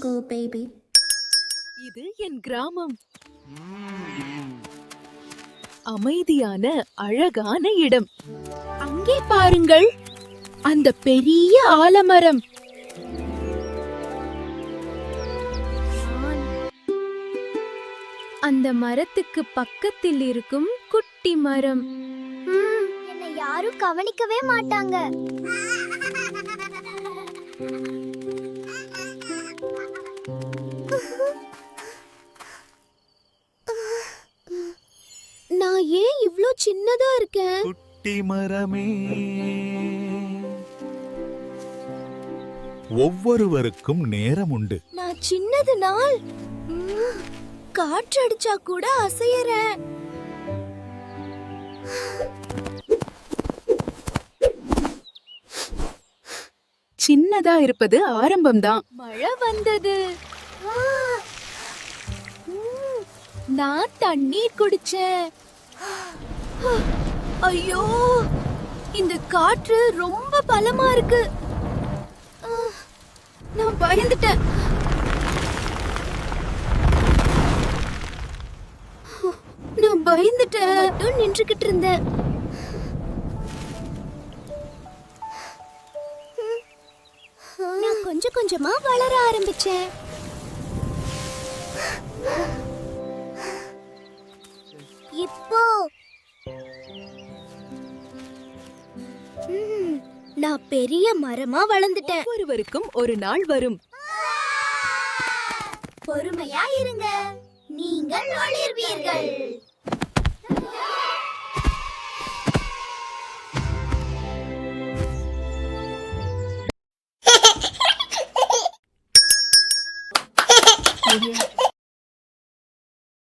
go, baby. இது என் கிராமம். அமைதியான அழகான இடம். அங்கே பாருங்கள், அந்த பெரிய ஆலமரம். அந்த மரத்துக்கு பக்கத்தில் இருக்கும் குட்டி மரம். என்னை யாரும் கவனிக்கவே மாட்டாங்க. நான் ஏன் இவ்ளோ சின்னதா இருக்கேன்? குட்டி மரமே, ஒவ்வொருவருக்கும் நேரம் உண்டு. நான் சின்னதுனால் காற்றடிச்சா கூட அசையறேன். சின்னதா இருப்பது ஆரம்பம்தான். மழை வந்தது. நான் தண்ணீர் குடிச்சேன். ஐயோ, இந்த காற்று ரொம்ப பலமா இருக்கு. நான் பயந்துட்டேன். மட்டும் நின்றுகிட்டு இருந்தேன். நான் கொஞ்சம் கொஞ்சமா வளர ஆரம்பிச்சேன். இப்போ நான் பெரிய மரமா வளர்ந்துட்டேன். ஒருவருக்கும் ஒரு நாள் வரும். பொறுமையா இருங்க, நீங்கள் வளர்வீர்கள். Yeah.